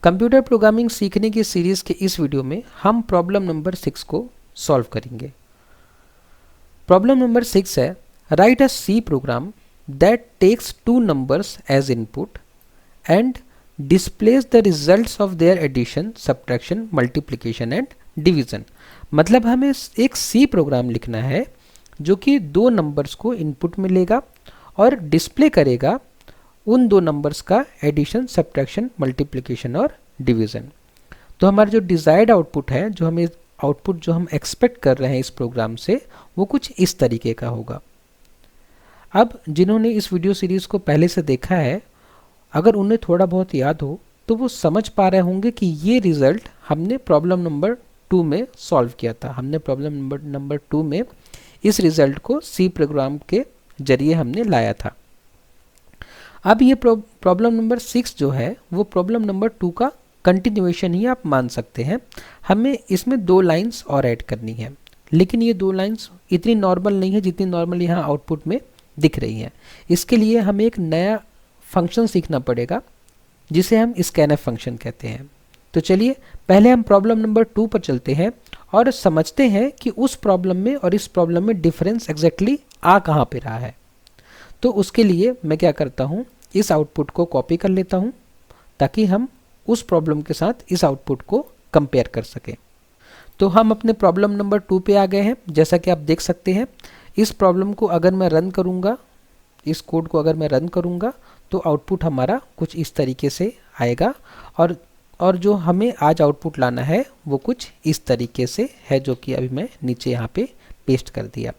Computer programming सीखने की series के इस वीडियो में हम प्रॉब्लम नंबर 6 को सॉल्व करेंगे। प्रॉब्लम नंबर 6 है, write a C program that takes two numbers as input and displays the results of their addition, subtraction, multiplication and division. मतलब हमें एक सी प्रोग्राम लिखना है जो कि दो नंबर्स को इनपुट में लेगा और डिस्प्ले करेगा उन दो नंबर्स का एडिशन, सब्ट्रैक्शन, मल्टीप्लिकेशन और डिवीज़न। तो हमारा जो डिज़ायर्ड आउटपुट है, जो हमें आउटपुट जो हम एक्सपेक्ट कर रहे हैं इस प्रोग्राम से, वो कुछ इस तरीके का होगा। अब जिन्होंने इस वीडियो सीरीज़ को पहले से देखा है, अगर उन्हें थोड़ा बहुत याद हो तो वो समझ पा रहे होंगे कि ये रिज़ल्ट हमने प्रॉब्लम नंबर 2 में सॉल्व किया था। हमने प्रॉब्लम नंबर 2 में इस रिज़ल्ट को सी प्रोग्राम के जरिए हमने लाया था। अब ये प्रॉब्लम नंबर 6 जो है वो प्रॉब्लम नंबर 2 का कंटिन्यूएशन ही आप मान सकते हैं। हमें इसमें दो लाइंस और ऐड करनी है, लेकिन ये दो लाइंस इतनी नॉर्मल नहीं है जितनी नॉर्मल यहाँ आउटपुट में दिख रही है। इसके लिए हमें एक नया फंक्शन सीखना पड़ेगा जिसे हम स्कैनफ फंक्शन कहते हैं। तो चलिए पहले हम प्रॉब्लम नंबर 2 पर चलते हैं और समझते हैं कि उस प्रॉब्लम में और इस प्रॉब्लम में डिफरेंस एग्जैक्टली आ कहाँ पे रहा है। तो उसके लिए मैं क्या करता हूँ, इस आउटपुट को कॉपी कर लेता हूँ ताकि हम उस प्रॉब्लम के साथ इस आउटपुट को कंपेयर कर सकें। तो हम अपने प्रॉब्लम नंबर 2 पे आ गए हैं। जैसा कि आप देख सकते हैं, इस प्रॉब्लम को अगर मैं रन करूँगा, इस कोड को अगर मैं रन करूँगा तो आउटपुट हमारा कुछ इस तरीके से आएगा और जो हमें आज आउटपुट लाना है वो कुछ इस तरीके से है, जो कि अभी मैं नीचे यहाँ पे पेस्ट कर दिया।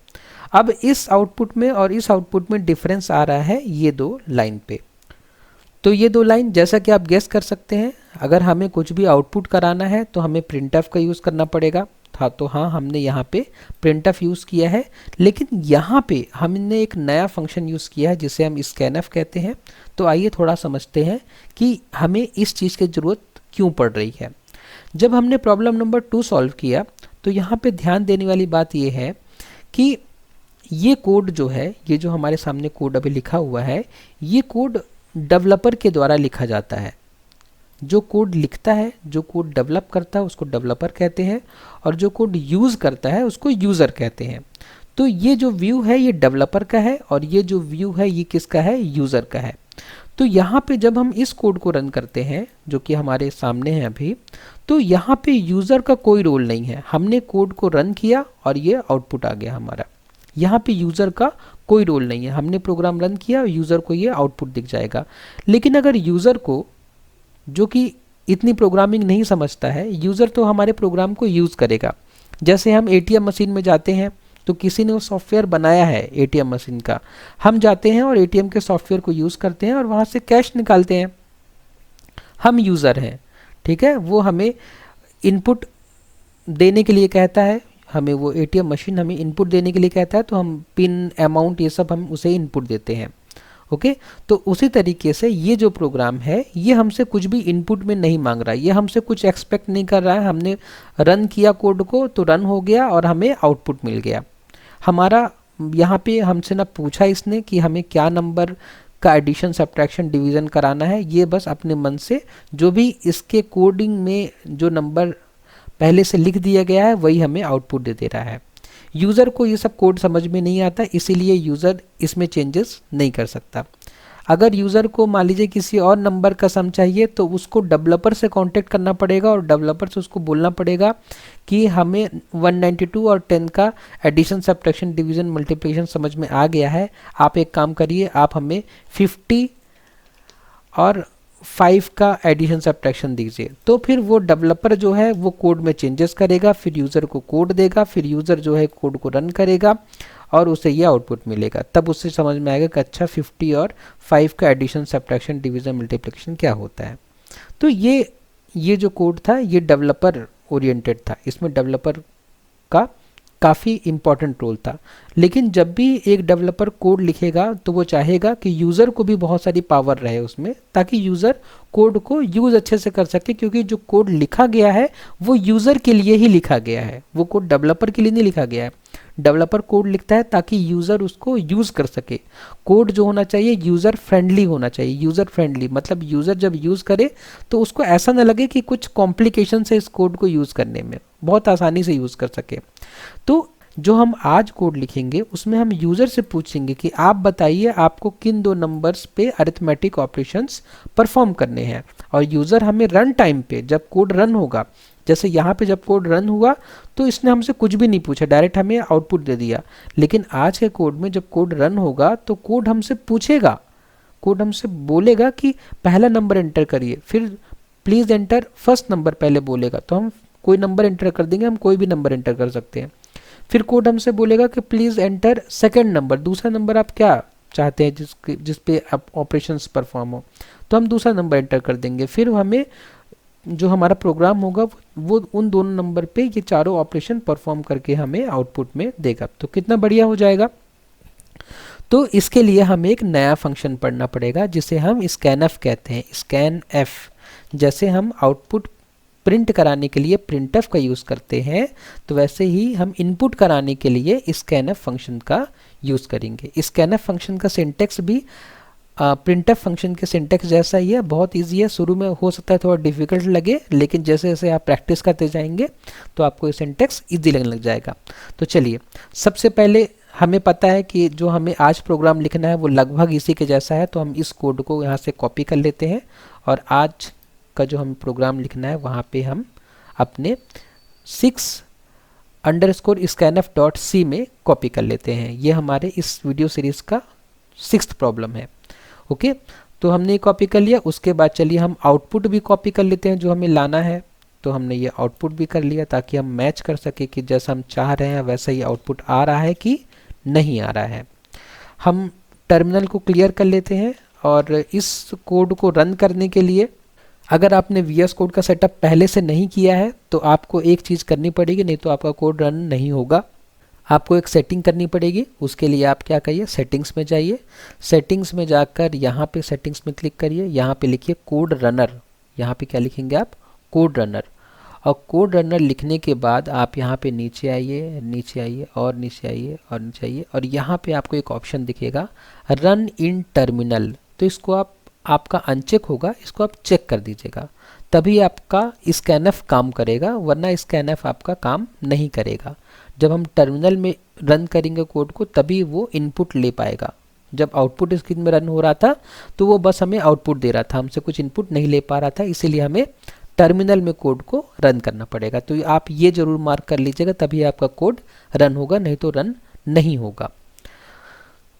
अब इस आउटपुट में और इस आउटपुट में डिफरेंस आ रहा है ये दो लाइन पे। तो ये दो लाइन, जैसा कि आप गेस कर सकते हैं, अगर हमें कुछ भी आउटपुट कराना है तो हमें प्रिंटफ का यूज़ करना पड़ेगा। तो हाँ, हमने यहाँ पे प्रिंटफ यूज़ किया है, लेकिन यहाँ पे हमने एक नया फंक्शन यूज़ किया है जिसे हम स्कैनफ कहते हैं। तो आइए थोड़ा समझते हैं कि हमें इस चीज़ की ज़रूरत क्यों पड़ रही है। जब हमने प्रॉब्लम नंबर 2 सॉल्व किया तो यहाँ पे ध्यान देने वाली बात ये है कि ये कोड जो है, ये जो हमारे सामने कोड अभी लिखा हुआ है, ये कोड डेवलपर के द्वारा लिखा जाता है। जो कोड लिखता है, जो कोड डेवलप करता है उसको डेवलपर कहते हैं, और जो कोड यूज़ करता है उसको यूज़र कहते हैं। तो ये जो व्यू है ये डेवलपर का है और ये जो व्यू है ये किसका है, यूज़र का है। तो यहाँ पे जब हम इस कोड को रन करते हैं, जो कि हमारे सामने है अभी, तो यहाँ पे यूज़र का कोई रोल नहीं है। हमने कोड को रन किया और ये आउटपुट आ गया हमारा। यहाँ पे यूज़र का कोई रोल नहीं है। हमने प्रोग्राम रन किया, यूज़र को ये आउटपुट दिख जाएगा। लेकिन अगर यूज़र को, जो कि इतनी प्रोग्रामिंग नहीं समझता है, यूज़र तो हमारे प्रोग्राम को यूज़ करेगा। जैसे हम एटीएम मशीन में जाते हैं तो किसी ने वो सॉफ्टवेयर बनाया है एटीएम मशीन का, हम जाते हैं और एटीएम के सॉफ्टवेयर को यूज़ करते हैं और वहाँ से कैश निकालते हैं। हम यूज़र हैं, ठीक है। वो हमें इनपुट देने के लिए कहता है, हमें वो एटीएम मशीन हमें इनपुट देने के लिए कहता है, तो हम पिन, अमाउंट, ये सब हम उसे इनपुट देते हैं। ओके, तो उसी तरीके से ये जो प्रोग्राम है ये हमसे कुछ भी इनपुट में नहीं मांग रहा है, ये हमसे कुछ एक्सपेक्ट नहीं कर रहा है। हमने रन किया कोड को तो रन हो गया और हमें आउटपुट मिल गया हमारा। यहाँ पे हमसे ना पूछा इसने कि हमें क्या नंबर का एडिशन, सब्ट्रैक्शन, डिवीज़न कराना है। ये बस अपने मन से जो भी इसके कोडिंग में जो नंबर पहले से लिख दिया गया है वही हमें आउटपुट दे रहा है। यूज़र को ये सब कोड समझ में नहीं आता, इसीलिए यूज़र इसमें चेंजेस नहीं कर सकता। अगर यूज़र को मान लीजिए किसी और नंबर का सम चाहिए तो उसको डेवलपर से कांटेक्ट करना पड़ेगा और डेवलपर से उसको बोलना पड़ेगा कि हमें 192 और 10 का एडिशन, सब्ट्रैक्शन, डिवीज़न, मल्टीप्लिकेशन समझ में आ गया है। आप एक काम करिए, आप हमें 50 और 5 का एडिशन, सब्ट्रैक्शन दीजिए। तो फिर वो डेवलपर जो है वो कोड में चेंजेस करेगा, फिर यूज़र को कोड देगा, फिर यूज़र जो है कोड को रन करेगा और उसे ये आउटपुट मिलेगा। तब उससे समझ में आएगा कि अच्छा 50 और 5 का एडिशन, सब्ट्रैक्शन, डिवीज़न, मल्टीप्लिकेशन क्या होता है। तो ये जो कोड था ये डेवलपर ओरिएंटेड था, इसमें डेवलपर का काफ़ी इम्पॉर्टेंट रोल था। लेकिन जब भी एक डेवलपर कोड लिखेगा तो वो चाहेगा कि यूज़र को भी बहुत सारी पावर रहे उसमें, ताकि यूज़र कोड को यूज़ अच्छे से कर सके, क्योंकि जो कोड लिखा गया है वो यूज़र के लिए ही लिखा गया है, वो कोड डेवलपर के लिए नहीं लिखा गया है। डेवलपर कोड लिखता है ताकि यूज़र उसको यूज़ कर सके। कोड जो होना चाहिए यूज़र फ्रेंडली होना चाहिए। यूज़र फ्रेंडली मतलब यूज़र जब यूज़ करे तो उसको ऐसा ना लगे कि कुछ कॉम्प्लिकेशन है इस कोड को यूज़ करने में, बहुत आसानी से यूज़ कर सके। तो जो हम आज कोड लिखेंगे उसमें हम यूज़र से पूछेंगे कि आप बताइए आपको किन दो नंबर्स पे अरिथमेटिक ऑपरेशंस परफॉर्म करने हैं, और यूज़र हमें रन टाइम पे जब कोड रन होगा, जैसे यहाँ पे जब कोड रन हुआ तो इसने हमसे कुछ भी नहीं पूछा, डायरेक्ट हमें आउटपुट दे दिया। लेकिन आज के कोड में जब कोड रन होगा तो कोड हमसे पूछेगा, कोड हमसे बोलेगा कि पहला नंबर एंटर करिए, फिर प्लीज़ एंटर फर्स्ट नंबर पहले बोलेगा, तो हम कोई नंबर एंटर कर देंगे, हम कोई भी नंबर एंटर कर सकते हैं। फिर कोड हमसे बोलेगा कि प्लीज़ एंटर सेकंड नंबर, दूसरा नंबर आप क्या चाहते हैं जिस पे आप ऑपरेशंस परफॉर्म हो, तो हम दूसरा नंबर एंटर कर देंगे। फिर हमें जो हमारा प्रोग्राम होगा वो उन दोनों नंबर पे ये चारों ऑपरेशन परफॉर्म करके हमें आउटपुट में देगा। तो कितना बढ़िया हो जाएगा। तो इसके लिए हमें एक नया फंक्शन पढ़ना पड़ेगा जिसे हम स्कैनएफ कहते हैं। स्कैनएफ, जैसे हम आउटपुट प्रिंट कराने के लिए प्रिंटएफ का यूज़ करते हैं, तो वैसे ही हम इनपुट कराने के लिए स्कैनएफ फंक्शन का यूज़ करेंगे। स्कैनएफ फंक्शन का सिंटेक्स भी प्रिंटएफ फंक्शन के सिंटेक्स जैसा ही है, बहुत इजी है। शुरू में हो सकता है थोड़ा डिफिकल्ट लगे, लेकिन जैसे जैसे आप प्रैक्टिस करते जाएंगे तो आपको ये सिंटेक्स इजी लगने लग जाएगा। तो चलिए, सबसे पहले हमें पता है कि जो हमें आज प्रोग्राम लिखना है वो लगभग इसी के जैसा है, तो हम इस कोड को यहाँ से कॉपी कर लेते हैं और आज का जो हमें प्रोग्राम लिखना है वहाँ पे हम अपने 6_scanf.c में कॉपी कर लेते हैं। ये हमारे इस वीडियो सीरीज़ का 6th प्रॉब्लम है। ओके, तो हमने ये कॉपी कर लिया। उसके बाद चलिए हम आउटपुट भी कॉपी कर लेते हैं जो हमें लाना है। तो हमने ये आउटपुट भी कर लिया ताकि हम मैच कर सके कि जैसा हम चाह रहे हैं वैसा ही आउटपुट आ रहा है कि नहीं आ रहा है। हम टर्मिनल को क्लियर कर लेते हैं और इस कोड को रन करने के लिए अगर आपने VS कोड का सेटअप पहले से नहीं किया है तो आपको एक चीज़ करनी पड़ेगी, नहीं तो आपका कोड रन नहीं होगा। आपको एक सेटिंग करनी पड़ेगी। उसके लिए आप क्या करिए, सेटिंग्स में जाइए। सेटिंग्स में जाकर यहाँ पे सेटिंग्स में क्लिक करिए, यहाँ पे लिखिए कोड रनर। यहाँ पे क्या लिखेंगे आप, कोड रनर। और कोड रनर लिखने के बाद आप यहाँ पे नीचे आइए, नीचे आइए और नीचे आइए और नीचे आइए, और यहाँ पे आपको एक ऑप्शन दिखेगा रन इन टर्मिनल। तो इसको आपका अनचेक होगा, इसको आप चेक कर दीजिएगा, तभी आपका स्कैनएफ काम करेगा, वरना स्कैनएफ आपका काम नहीं करेगा। जब हम टर्मिनल में रन करेंगे कोड को तभी वो इनपुट ले पाएगा। जब आउटपुट स्क्रीन में रन हो रहा था तो वो बस हमें आउटपुट दे रहा था, हमसे कुछ इनपुट नहीं ले पा रहा था, इसीलिए हमें टर्मिनल में कोड को रन करना पड़ेगा। तो आप ये जरूर मार्क कर लीजिएगा, तभी आपका कोड रन होगा, नहीं तो रन नहीं होगा।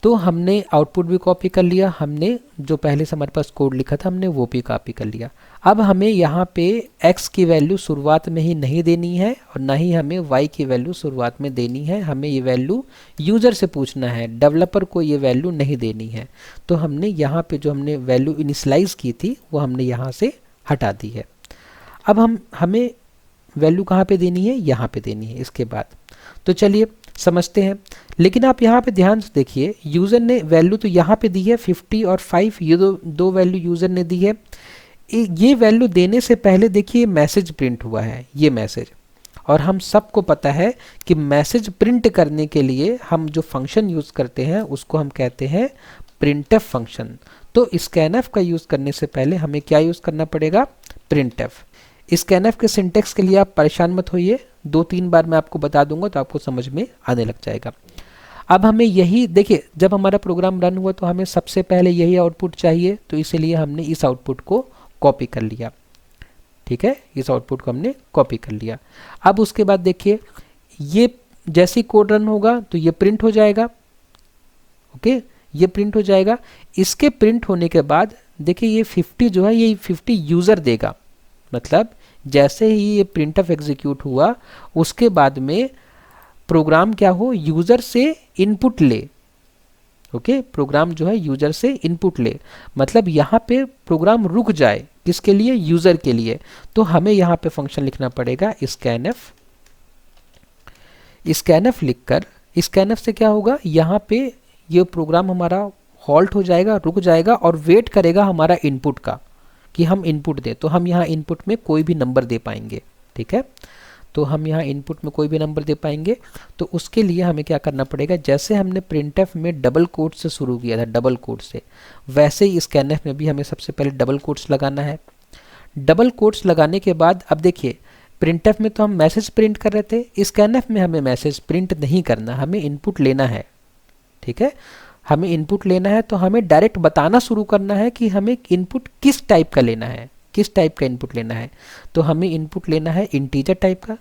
तो हमने आउटपुट भी कॉपी कर लिया, हमने जो पहले से हमारे पास कोड लिखा था हमने वो भी कॉपी कर लिया। अब हमें यहाँ पे x की वैल्यू शुरुआत में ही नहीं देनी है और ना ही हमें y की वैल्यू शुरुआत में देनी है। हमें ये वैल्यू यूज़र से पूछना है, डेवलपर को ये वैल्यू नहीं देनी है। तो हमने यहाँ पे जो हमने वैल्यू इनिशलाइज की थी वो हमने यहाँ से हटा दी है। अब हमें वैल्यू कहाँ पे देनी है, यहाँ पे देनी है इसके बाद। तो चलिए समझते हैं। लेकिन आप यहाँ पे ध्यान से देखिए, यूज़र ने वैल्यू तो यहाँ पे दी है 50 और 5, ये दो वैल्यू यूज़र ने दी है। ये वैल्यू देने से पहले देखिए मैसेज प्रिंट हुआ है, ये मैसेज। और हम सबको पता है कि मैसेज प्रिंट करने के लिए हम जो फंक्शन यूज़ करते हैं उसको हम कहते हैं प्रिंटएफ फंक्शन। तो स्कैनएफ का यूज़ करने से पहले हमें क्या यूज़ करना पड़ेगा, प्रिंटएफ। स्कैनएफ के सिंटेक्स के लिए आप परेशान मत होइए, 2-3 बार मैं आपको बता दूंगा तो आपको समझ में आने लग जाएगा। अब हमें यही देखिए, जब हमारा प्रोग्राम रन हुआ तो हमें सबसे पहले यही आउटपुट चाहिए, तो इसीलिए हमने इस आउटपुट को कॉपी कर लिया। ठीक है, इस आउटपुट को हमने कॉपी कर लिया। अब उसके बाद देखिए, ये जैसे ही कोड रन होगा तो ये प्रिंट हो जाएगा। ओके, ये प्रिंट हो जाएगा। इसके प्रिंट होने के बाद देखिए ये 50 जो है ये 50 यूज़र देगा। मतलब जैसे ही ये प्रिंटएफ एग्जीक्यूट हुआ उसके बाद में प्रोग्राम क्या हो, यूज़र से इनपुट ले। ओके, प्रोग्राम जो है यूज़र से इनपुट ले, मतलब यहाँ पे प्रोग्राम रुक जाए, किसके लिए, यूज़र के लिए। तो हमें यहाँ पे फंक्शन लिखना पड़ेगा स्कैनएफ। स्कैनएफ लिखकर, स्कैनएफ से क्या होगा, यहाँ पे ये प्रोग्राम हमारा हॉल्ट हो जाएगा, रुक जाएगा और वेट करेगा हमारा इनपुट का कि हम इनपुट दें। तो हम यहाँ इनपुट में कोई भी नंबर दे पाएंगे। ठीक है, तो हम यहाँ इनपुट में कोई भी नंबर दे पाएंगे। तो उसके लिए हमें क्या करना पड़ेगा, जैसे हमने प्रिंटफ में डबल कोट से शुरू किया था, डबल कोट से, वैसे ही स्कैनफ में भी हमें सबसे पहले डबल कोट्स लगाना है। डबल कोट्स लगाने के बाद अब देखिए, प्रिंटफ में तो हम मैसेज प्रिंट कर रहे थे, स्कैनफ में हमें मैसेज प्रिंट नहीं करना, हमें इनपुट लेना है। ठीक है, हमें इनपुट लेना है, तो हमें डायरेक्ट बताना शुरू करना है कि हमें इनपुट किस टाइप का लेना है, किस टाइप का इनपुट लेना है। तो हमें इनपुट लेना है इंटीजर टाइप का,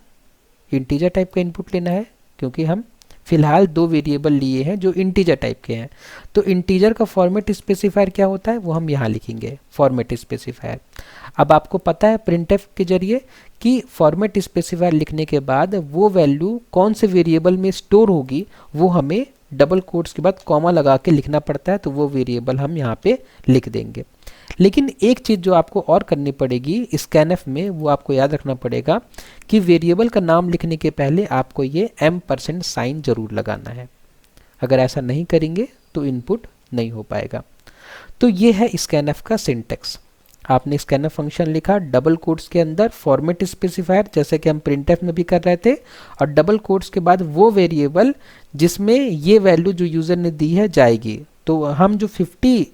इंटीजर टाइप का इनपुट लेना है, क्योंकि हम फिलहाल 2 वेरिएबल लिए हैं जो इंटीजर टाइप के हैं। तो इंटीजर का फॉर्मेट स्पेसिफायर क्या होता है वो हम यहाँ लिखेंगे, फॉर्मेट स्पेसिफायर। अब आपको पता है प्रिंटफ के जरिए कि फॉर्मेट स्पेसिफायर लिखने के बाद वो वैल्यू कौन से वेरिएबल में स्टोर होगी वो हमें डबल कोट्स के बाद कॉमा लगा के लिखना पड़ता है, तो वो वेरिएबल हम यहाँ पे लिख देंगे। लेकिन एक चीज़ जो आपको और करनी पड़ेगी स्कैनफ में, वो आपको याद रखना पड़ेगा कि वेरिएबल का नाम लिखने के पहले आपको ये % साइन जरूर लगाना है। अगर ऐसा नहीं करेंगे तो इनपुट नहीं हो पाएगा। तो ये है स्कैनफ का सिंटेक्स। आपने स्कैनफ फंक्शन लिखा, डबल कोट्स के अंदर फॉर्मेट स्पेसिफायर जैसे कि हम प्रिंटफ में भी कर रहे थे, और डबल कोट्स के बाद वो वेरिएबल जिसमें ये वैल्यू जो यूज़र ने दी है जाएगी। तो हम जो 50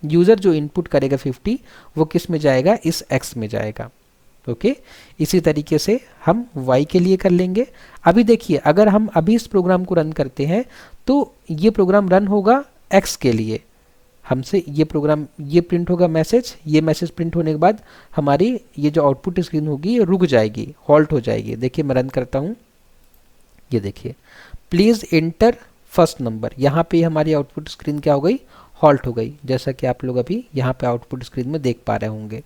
यूज़र जो इनपुट करेगा 50, वो किस में जाएगा, इस x में जाएगा। ओके, इसी तरीके से हम y के लिए कर लेंगे। अभी देखिए, अगर हम अभी इस प्रोग्राम को रन करते हैं तो ये प्रोग्राम रन होगा x के लिए, हमसे ये प्रोग्राम, ये प्रिंट होगा मैसेज, ये मैसेज प्रिंट होने के बाद हमारी ये जो आउटपुट स्क्रीन होगी ये रुक जाएगी, हॉल्ट हो जाएगी। देखिए मैं रन करता हूँ, ये देखिए प्लीज़ इंटर फर्स्ट नंबर, यहाँ पे हमारी आउटपुट स्क्रीन क्या हो गई, हॉल्ट हो गई, जैसा कि आप लोग अभी यहाँ पे आउटपुट स्क्रीन में देख पा रहे होंगे।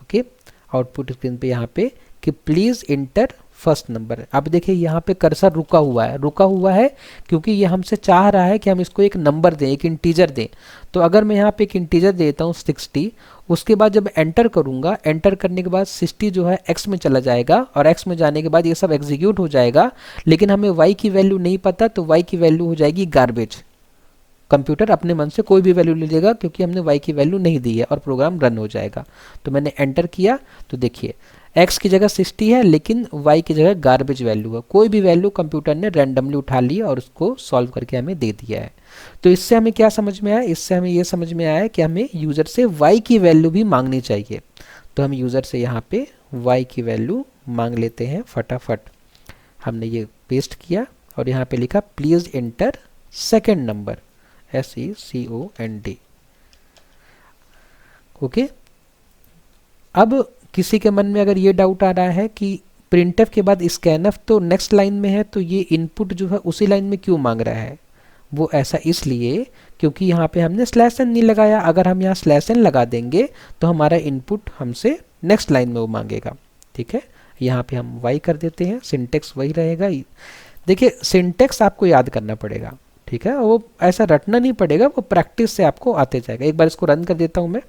ओके, आउटपुट स्क्रीन पे यहाँ पे कि प्लीज़ इंटर फर्स्ट नंबर। अब देखिए यहाँ पे कर्सर रुका हुआ है, रुका हुआ है क्योंकि ये हमसे चाह रहा है कि हम इसको एक नंबर दें, एक इंटीजर दें। तो अगर मैं यहाँ पे एक इंटीजर देता हूँ 60, उसके बाद जब एंटर करूँगा, एंटर करने के बाद 60 जो है x में चला जाएगा, और x में जाने के बाद ये सब एग्जीक्यूट हो जाएगा। लेकिन हमें y की वैल्यू नहीं पता, तो y की वैल्यू हो जाएगी गार्बेज। कंप्यूटर अपने मन से कोई भी वैल्यू ले लेगा क्योंकि हमने y की वैल्यू नहीं दी है, और प्रोग्राम रन हो जाएगा। तो मैंने एंटर किया तो देखिए x की जगह 60 है, लेकिन y की जगह गार्बेज वैल्यू है। कोई भी वैल्यू कंप्यूटर ने रैंडमली उठा ली और उसको सॉल्व करके हमें दे दिया है। तो इससे हमें क्या समझ में आया, इससे हमें ये समझ में आया कि हमें यूज़र से y की वैल्यू भी मांगनी चाहिए। तो हम यूज़र से यहाँ पे y की वैल्यू मांग लेते हैं फटाफट। हमने ये पेस्ट किया और यहाँ पे लिखा please inter second number, SECOND। Okay, अब किसी के मन में अगर ये डाउट आ रहा है कि प्रिंटफ के बाद स्कैनफ तो नेक्स्ट लाइन में है, तो ये इनपुट जो है उसी लाइन में क्यों मांग रहा है, वो ऐसा इसलिए क्योंकि यहाँ पे हमने /n नहीं लगाया। अगर हम यहाँ /n लगा देंगे तो हमारा इनपुट हमसे नेक्स्ट लाइन में वो मांगेगा। ठीक है, यहाँ पे हम y कर देते हैं, सिंटेक्स वही रहेगा। देखिए सिंटेक्स आपको याद करना पड़ेगा, ठीक है, वो ऐसा रटना नहीं पड़ेगा, वो प्रैक्टिस से आपको आते जाएगा। एक बार इसको रन कर देता हूँ मैं।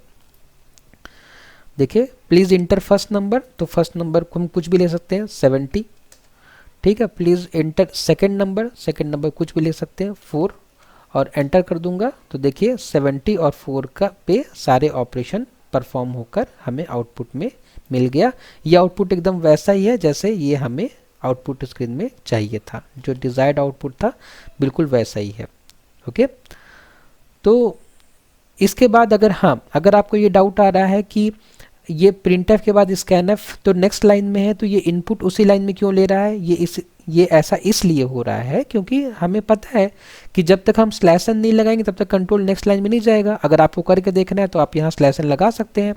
देखिए प्लीज़ इंटर फर्स्ट नंबर, तो फर्स्ट नंबर को हम कुछ भी ले सकते हैं 70। ठीक है, please inter second number, second number कुछ भी ले सकते हैं 4, और एंटर कर दूंगा तो देखिए 70 और 4 का पे सारे ऑपरेशन परफॉर्म होकर हमें आउटपुट में मिल गया। ये आउटपुट एकदम वैसा ही है जैसे ये हमें आउटपुट स्क्रीन में चाहिए था, जो डिज़ायर्ड आउटपुट था बिल्कुल वैसा ही है। ओके, तो इसके बाद अगर आपको ये डाउट आ रहा है कि ये प्रिंटफ के बाद स्कैनफ तो नेक्स्ट लाइन में है, तो ये इनपुट उसी लाइन में क्यों ले रहा है, ये ऐसा इसलिए हो रहा है क्योंकि हमें पता है कि जब तक हम /n नहीं लगाएंगे तब तक कंट्रोल नेक्स्ट लाइन में नहीं जाएगा। अगर आपको करके देखना है तो आप यहाँ /n लगा सकते हैं।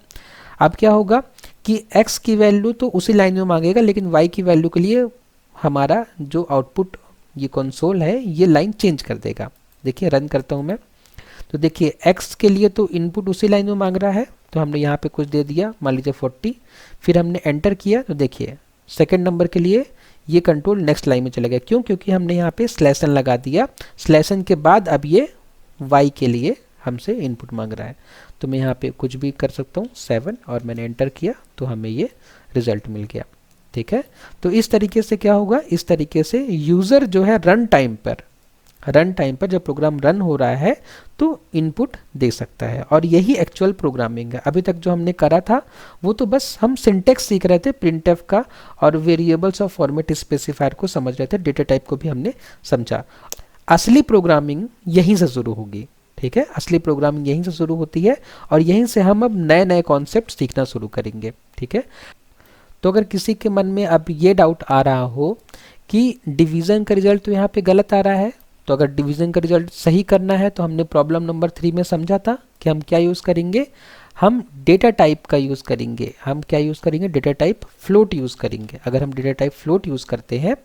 अब क्या होगा कि x की वैल्यू तो उसी लाइन में मांगेगा, लेकिन y की वैल्यू के लिए हमारा जो आउटपुट ये कंसोल है ये लाइन चेंज कर देगा। देखिए रन करता हूँ मैं, तो देखिए x के लिए तो इनपुट उसी लाइन में मांग रहा है, तो हमने यहाँ पे कुछ दे दिया, मान लीजिए 40। फिर हमने एंटर किया तो देखिए सेकंड नंबर के लिए ये कंट्रोल नेक्स्ट लाइन में चला गया। क्यों? क्योंकि हमने यहाँ पे /n लगा दिया। /n के बाद अब ये y के लिए हमसे इनपुट मांग रहा है, तो मैं यहाँ पे कुछ भी कर सकता हूँ 7, और मैंने एंटर किया तो हमें ये रिजल्ट मिल गया। ठीक है, तो इस तरीके से क्या होगा, इस तरीके से यूज़र जो है रन टाइम पर रन टाइम पर जब प्रोग्राम रन हो रहा है तो इनपुट दे सकता है। और यही एक्चुअल प्रोग्रामिंग है। अभी तक जो हमने करा था वो तो बस हम सिंटेक्स सीख रहे थे प्रिंटफ का, और वेरिएबल्स और फॉर्मेट स्पेसिफायर को समझ रहे थे, डेटा टाइप को भी हमने समझा। असली प्रोग्रामिंग यहीं से शुरू होगी, ठीक है, असली प्रोग्रामिंग यहीं से शुरू होती है और यहीं से हम अब नए नए कॉन्सेप्ट सीखना शुरू करेंगे, ठीक है। तो अगर किसी के मन में अब ये डाउट आ रहा हो कि डिवीज़न का रिजल्ट तो यहाँ पे गलत आ रहा है, तो अगर डिवीज़न का रिजल्ट सही करना है तो हमने प्रॉब्लम नंबर 3 में समझा था कि हम क्या यूज़ करेंगे, हम डेटा टाइप का यूज़ करेंगे। हम क्या यूज़ करेंगे, डेटा टाइप फ्लोट यूज़ करेंगे। अगर हम डेटा टाइप फ्लोट यूज़ करते हैं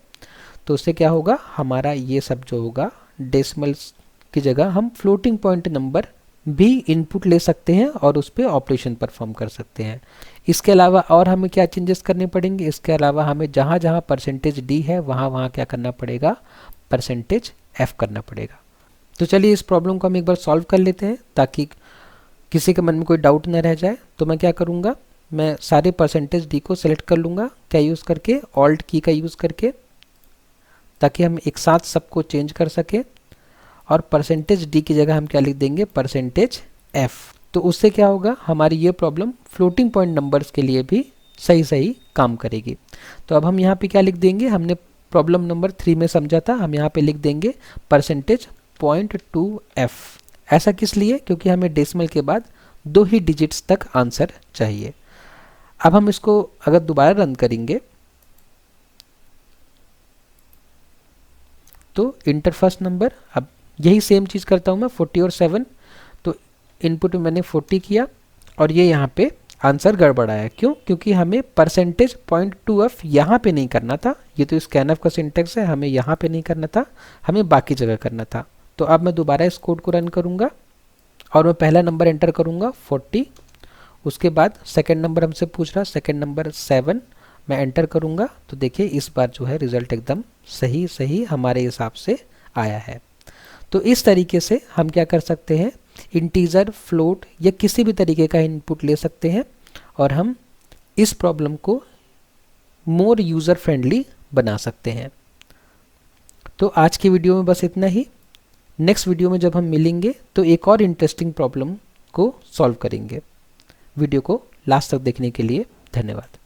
तो उससे क्या होगा, हमारा ये सब जो होगा डेसिमल्स की जगह हम फ्लोटिंग पॉइंट नंबर भी इनपुट ले सकते हैं और उस पर ऑपरेशन परफॉर्म कर सकते हैं। इसके अलावा और हमें क्या चेंजेस करने पड़ेंगे, इसके अलावा हमें जहाँ जहाँ परसेंटेज डी है वहाँ वहाँ क्या करना पड़ेगा, परसेंटेज एफ करना पड़ेगा। तो चलिए इस प्रॉब्लम को हम एक बार सॉल्व कर लेते हैं ताकि किसी के मन में कोई डाउट न रह जाए। तो मैं क्या करूँगा, मैं सारे परसेंटेज डी को सिलेक्ट कर लूँगा, क्या यूज़ करके, ऑल्ट की का यूज़ करके, ताकि हम एक साथ सबको चेंज कर सके। और परसेंटेज डी की जगह हम क्या लिख देंगे, परसेंटेज एफ। तो उससे क्या होगा, हमारी ये प्रॉब्लम फ्लोटिंग पॉइंट नंबर्स के लिए भी सही सही काम करेगी। तो अब हम यहाँ पे क्या लिख देंगे, हमने प्रॉब्लम नंबर 3 में समझा था, हम यहाँ पे लिख देंगे परसेंटेज .2f। ऐसा किस लिए, क्योंकि हमें डेसिमल के बाद 2 ही डिजिट्स तक आंसर चाहिए। अब हम इसको अगर दोबारा रन करेंगे तो इंटर फर्स्ट नंबर, अब यही सेम चीज़ करता हूँ मैं, 40 और 7। तो इनपुट में मैंने 40 किया और ये यहाँ पे आंसर गड़बड़ आया। क्यों, क्योंकि हमें परसेंटेज .2f यहाँ पे नहीं करना था। ये तो स्कैनफ का सिंटेक्स है, हमें यहाँ पे नहीं करना था, हमें बाकी जगह करना था। तो अब मैं दोबारा इस कोड को रन करूँगा और मैं पहला नंबर एंटर करूँगा 40। उसके बाद सेकेंड नंबर हमसे पूछ रहा, सेकेंड नंबर 7 मैं एंटर करूँगा। तो देखिए इस बार जो है रिज़ल्ट एकदम सही सही हमारे हिसाब से आया है। तो इस तरीके से हम क्या कर सकते हैं, इंटीजर, फ्लोट या किसी भी तरीके का इनपुट ले सकते हैं और हम इस प्रॉब्लम को मोर यूज़र फ्रेंडली बना सकते हैं। तो आज की वीडियो में बस इतना ही। नेक्स्ट वीडियो में जब हम मिलेंगे तो एक और इंटरेस्टिंग प्रॉब्लम को सॉल्व करेंगे। वीडियो को लास्ट तक देखने के लिए धन्यवाद।